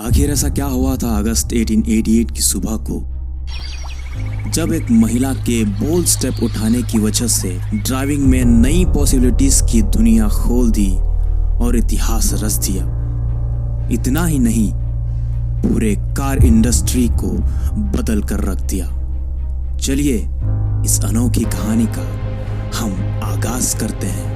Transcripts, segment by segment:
आखिर ऐसा क्या हुआ था अगस्त 1888 की सुबह को, जब एक महिला के बोल्ड स्टेप उठाने की वजह से ड्राइविंग में नई पॉसिबिलिटीज की दुनिया खोल दी और इतिहास रच दिया। इतना ही नहीं, पूरे कार इंडस्ट्री को बदल कर रख दिया। चलिए इस अनोखी कहानी का हम आगाज करते हैं।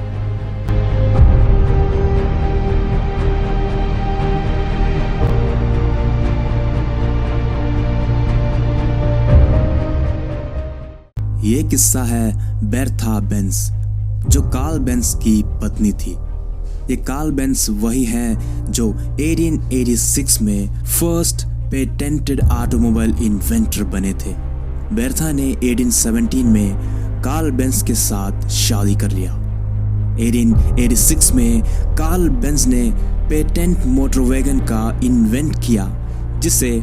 ये किस्सा है बेर्था बेंज, जो कार्ल बेंज की पत्नी थी। ये कार्ल बेंज वही है जो 1886 में फर्स्ट पेटेंटेड ऑटोमोबाइल इन्वेंटर बने थे। बेर्था ने 1817 में कार्ल बेंज के साथ शादी कर लिया। 1886 में कार्ल बेंज ने पेटेंट मोटर वैगन का इन्वेंट किया, जिसे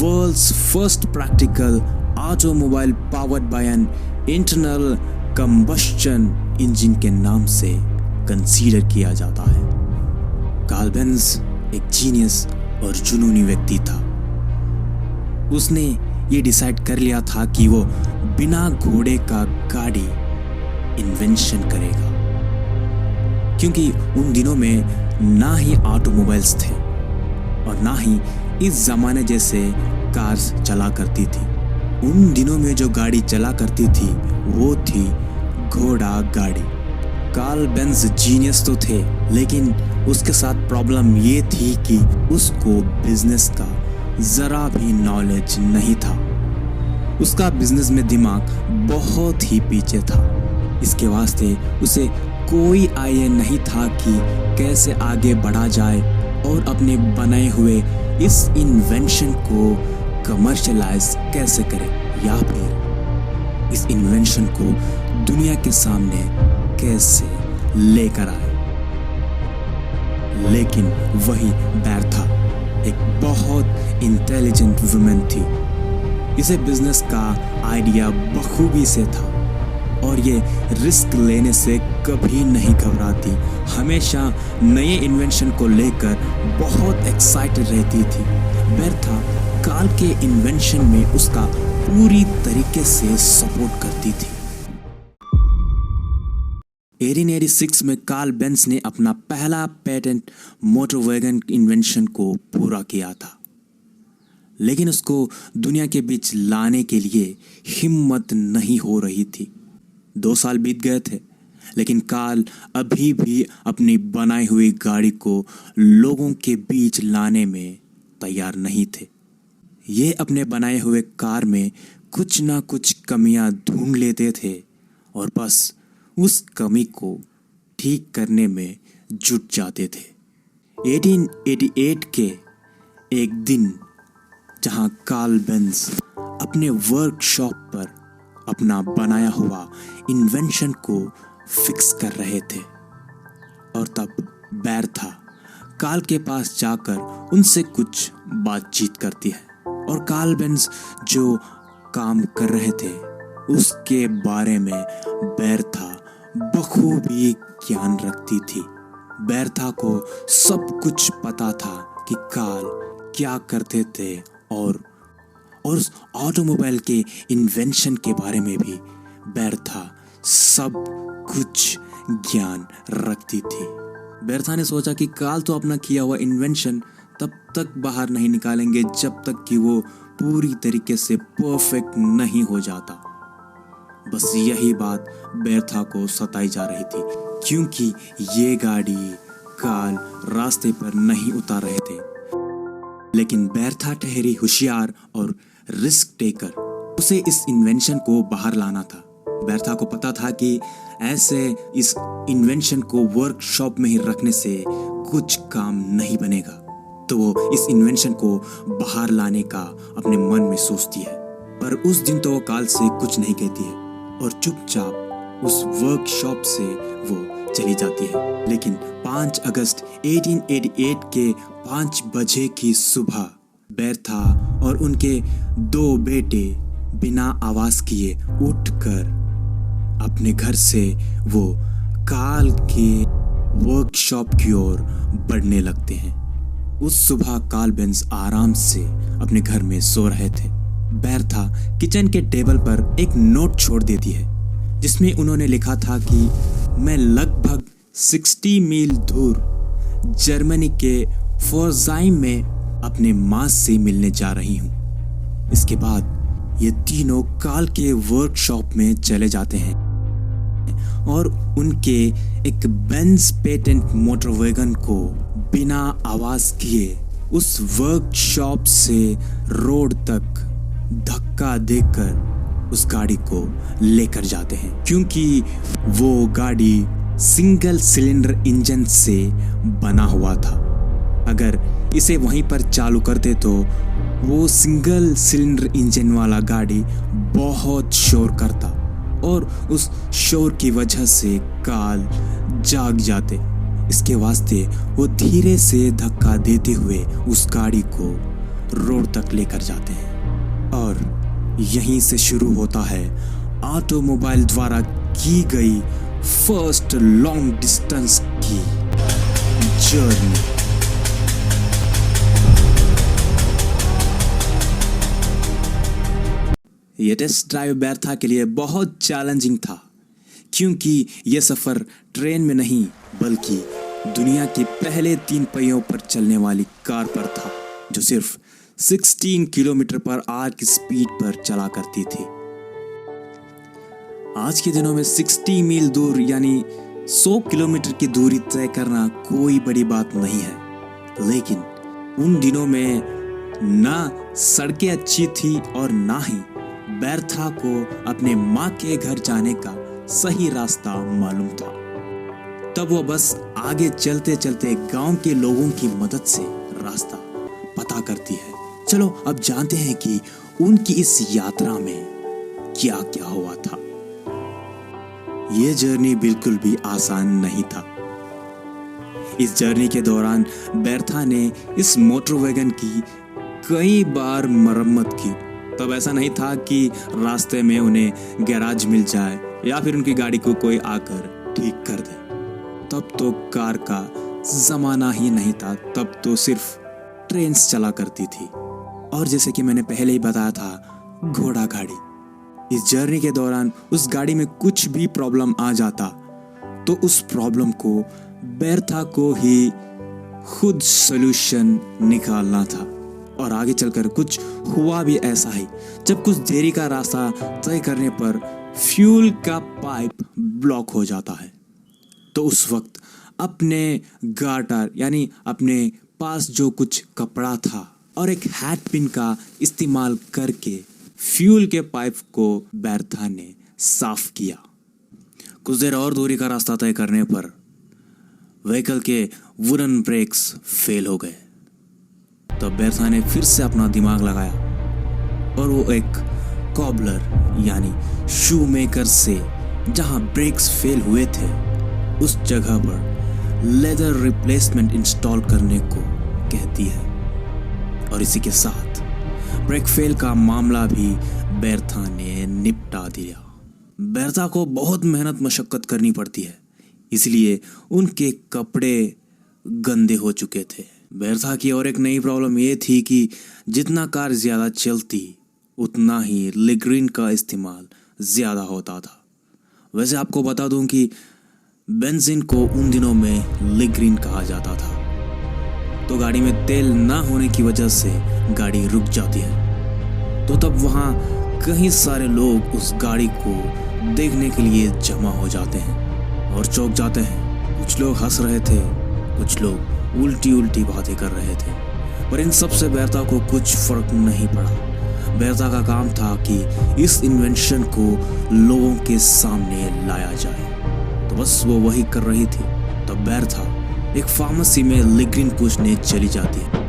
world's first practical automobile powered by an internal combustion engine के नाम से कंसीडर किया जाता है। कार्ल बेंज एक जीनियस और जुनूनी व्यक्ति था। उसने ये डिसाइड कर लिया था कि वो बिना घोड़े का गाड़ी इन्वेंशन करेगा, क्योंकि उन दिनों में ना ही ऑटोमोबाइल्स थे और ना ही इस जमाने जैसे कार्स चला करती थी। उन दिनों में जो गाड़ी चला करती थी वो थी घोड़ा गाड़ी। कार्ल बेंज जीनियस तो थे, लेकिन उसके साथ प्रॉब्लम ये थी कि उसको बिजनेस का जरा भी नॉलेज नहीं था। उसका बिजनेस में दिमाग बहुत ही पीछे था। इसके वास्ते उसे कोई आइडिया नहीं था कि कैसे आगे बढ़ा जाए और अपने बनाए हुए इस इन्वेंशन को कमर्शियलाइज कैसे करे, या फिर इस इन्वेंशन को दुनिया के सामने कैसे लेकर आए। लेकिन वही बेर्था एक बहुत इंटेलिजेंट वुमेन थी। इसे बिजनेस का आइडिया बखूबी से था और ये रिस्क लेने से कभी नहीं घबराती। हमेशा नए इन्वेंशन को लेकर बहुत एक्साइटेड रहती थी। बेर्था कार्ल के इन्वेंशन में उसका पूरी तरीके से सपोर्ट करती थी। 1886 में कार्ल बेंज ने अपना पहला पेटेंट मोटर वैगन इन्वेंशन को पूरा किया था, लेकिन उसको दुनिया के बीच लाने के लिए हिम्मत नहीं हो रही थी। 2 साल बीत गए थे, लेकिन कार्ल अभी भी अपनी बनाई हुई गाड़ी को लोगों के बीच लाने में तैयार नहीं थे। ये अपने बनाए हुए कार में कुछ ना कुछ कमियां ढूंढ लेते थे और बस उस कमी को ठीक करने में जुट जाते थे। 1888 के एक दिन, जहां कार्ल बेंज अपने वर्कशॉप पर अपना बनाया हुआ इन्वेंशन को फिक्स कर रहे थे, और तब बेर्था कार्ल के पास जाकर उनसे कुछ बातचीत करती है और कार्ल बेंज जो काम कर रहे थे उसके बारे में बेर्था बखूबी ज्ञान रखती थी। बेर्था को सब कुछ पता था कि कार्ल क्या करते थे और उस ऑटोमोबाइल के इन्वेंशन के बारे में भी बेर्था सब कुछ ज्ञान रखती थी। बेर्था ने सोचा कि कार्ल तो अपना किया हुआ इन्वेंशन तब तक बाहर नहीं निकालेंगे जब तक कि वो पूरी तरीके से परफेक्ट नहीं हो जाता। बस यही बात बेर्था को सताई जा रही थी, क्योंकि ये गाड़ी कार्ल रास्ते पर नहीं उतार रहे थे। लेकिन बेर्था ठहरी हुशियार और रिस्क टेकर। उसे इस इन्वेंशन को बाहर लाना था। बेर्था को पता था कि ऐसे इस इन्वेंशन को वर्कशॉप में ही रखने से कुछ काम नहीं बनेगा, तो वो इस इन्वेंशन को बाहर लाने का अपने मन में सोचती है। पर उस दिन तो वो कार्ल से कुछ नहीं कहती है और चुपचाप उस वर्कशॉप से वो चली जाती है। लेकिन 5 अगस्त 1888 के 5 बजे की सुबह बेर्था और उनके 2 बेटे बिना आवाज किए उठकर अपने घर से वो कार्ल के वर्कशॉप की ओर बढ़ने लगते हैं। उस सुबह कार्ल बेंज आराम से अपने घर में सो रहे थे। बेरथा किचन के टेबल पर एक नोट छोड़ देती है जिसमें उन्होंने लिखा था कि मैं लगभग 60 मील दूर जर्मनी के फोर्जाइम में अपने माँ से मिलने जा रही हूँ। इसके बाद ये तीनों कार्ल के वर्कशॉप में चले जाते हैं और उनके एक बेंज पेटेंट मोटर वैगन को बिना आवाज किए उस वर्कशॉप से रोड तक धक्का देकर उस गाड़ी को लेकर जाते हैं, क्योंकि वो गाड़ी सिंगल सिलेंडर इंजन से बना हुआ था। अगर इसे वहीं पर चालू करते तो वो सिंगल सिलेंडर इंजन वाला गाड़ी बहुत शोर करता और उस शोर की वजह से कार्ल जाग जाते। इसके वास्ते वो धीरे से धक्का देते हुए उस गाड़ी को रोड तक लेकर जाते हैं और यहीं से शुरू होता है ऑटोमोबाइल द्वारा की गई फर्स्ट लॉन्ग डिस्टेंस की जर्नी। यह टेस्ट ड्राइव बेरथा के लिए बहुत चैलेंजिंग था, क्योंकि यह सफर ट्रेन में नहीं बल्कि दुनिया के पहले 3 पहियों पर चलने वाली कार पर था, जो सिर्फ 16 किलोमीटर पर आवर की स्पीड पर चला करती थी। आज के दिनों में 60 मील दूर यानी 100 किलोमीटर की दूरी तय करना कोई बड़ी बात नहीं है, लेकिन उन दिनों में ना सड़कें अच्छी थी और ना ही बेरथा को अपने माँ के घर जाने का सही रास्ता मालूम था। तब वो बस आगे चलते चलते गांव के लोगों की मदद से रास्ता पता करती है। चलो अब जानते हैं कि उनकी इस यात्रा में क्या क्या हुआ था। यह जर्नी बिल्कुल भी आसान नहीं था। इस जर्नी के दौरान बेरथा ने इस मोटर वैगन की कई बार मरम्मत की। तब ऐसा नहीं था कि रास्ते में उन्हें गैराज मिल जाए या फिर उनकी गाड़ी को कोई आकर ठीक कर दे। तब तो कार का जमाना ही नहीं था, तब तो सिर्फ ट्रेन चला करती थी और जैसे कि मैंने पहले ही बताया था, घोड़ा गाड़ी। इस जर्नी के दौरान उस गाड़ी में कुछ भी प्रॉब्लम आ जाता तो उस प्रॉब्लम को बेरथा को ही खुद सॉल्यूशन निकालना था। और आगे चलकर कुछ हुआ भी ऐसा ही, जब कुछ देरी का रास्ता तय करने पर फ्यूल का पाइप ब्लॉक हो जाता है, तो उस वक्त अपने गार्टर यानी अपने पास जो कुछ कपड़ा था और एक हैट पिन का इस्तेमाल करके फ्यूल के पाइप को बेरथा ने साफ किया। कुछ देर और दूरी का रास्ता तय करने पर व्हीकल के वुडन ब्रेक्स फेल हो गए। तब बेरथा ने फिर से अपना दिमाग लगाया और वो एक कॉबलर यानी शू मेकर से जहां ब्रेक्स फेल हुए थे उस जगह पर लेदर रिप्लेसमेंट इंस्टॉल करने को कहती है। और इसी के साथ ब्रेक फेल का मामला भी बेरथा ने निपटा दिया। बेरथा को बहुत मेहनत मशक्कत करनी पड़ती है, इसलिए उनके कपड़े गंदे हो चुके थे। बेरथा की और एक नई प्रॉब्लम ये थी कि जितना कार ज़्यादा चलती उतना ही लिग्रीन का इस्तेमाल ज़्यादा होता था। वैसे आपको बता दूं कि बेंजीन को उन दिनों में लिग्रीन कहा जाता था, तो गाड़ी में तेल ना होने की वजह से गाड़ी रुक जाती है। तो तब वहाँ कई सारे लोग उस गाड़ी को देखने के लिए जमा हो जाते हैं और चौंक जाते हैं। कुछ लोग हंस रहे थे, कुछ लोग उल्टी उल्टी बातें कर रहे थे, पर इन सब से बेरथा को कुछ फर्क नहीं पड़ा। बेरथा का काम था कि इस इन्वेंशन को लोगों के सामने लाया जाए, तो बस वो वही कर रही थी। तब बेरथा एक फार्मेसी में लिग्रीन पूछने चली जाती है।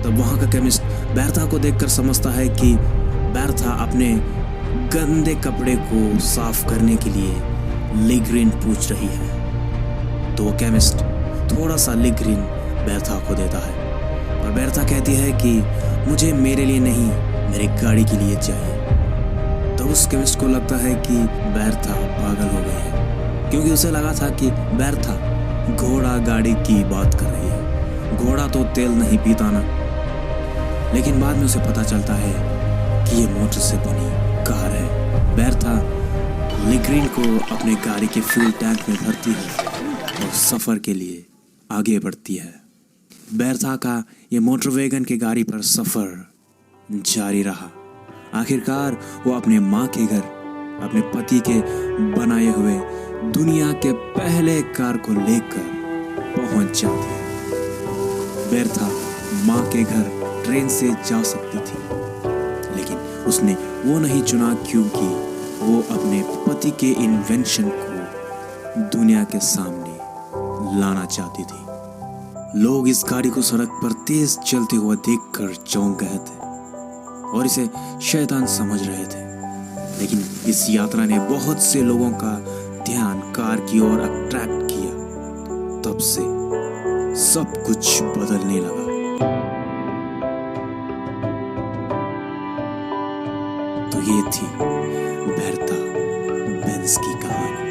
तब वहां का केमिस्ट बेरथा को देखकर समझता है कि बेरथा अपने गंदे कपड़े को साफ करने के लिए लिग्रीन पूछ रही है। तो वो केमिस्ट थोड़ा सा लिग्रीन बेरथा को देता है, पर बेरथा कहती है कि मुझे मेरे लिए नहीं, मेरी गाड़ी के लिए चाहिए। तो उस केमिस्ट को लगता है कि बेरथा पागल हो गई है, क्योंकि उसे लगा था कि बेरथा घोड़ा गाड़ी की बात कर रही है। घोड़ा तो तेल नहीं पीता ना। लेकिन बाद में उसे पता चलता है कि ये मोटर से बनी कार है। बेर्था लिग्रीन को अपने गाड़ी के फ्यूल टैंक में भरती है और सफ़र के लिए आगे बढ़ती है। बेर्था का ये मोटर वैगन के गाड़ी पर सफ़र जारी रहा। आखिरकार वो अपने माँ के घर, अपने पति के बनाए हुए दुनिया के पहले कार को लेकर पहुंच जाती है। बेर्था माँ के घर ट्रेन से जा सकती थी, लेकिन उसने वो नहीं चुना क्योंकि वो अपने पति के इन्वेंशन को दुनिया के सामने लाना चाहती थी। लोग इस गाड़ी को सड़क पर तेज चलते हुए देखकर चौंक गए थे और इसे शैतान समझ रहे थे। लेकिन इस यात्रा ने बहुत से लोगों का ध्यान कार की ओर अट्रैक्ट किया। तब से सब कुछ बदलने लगा। तो ये थी बेर्था बेंज की कहानी।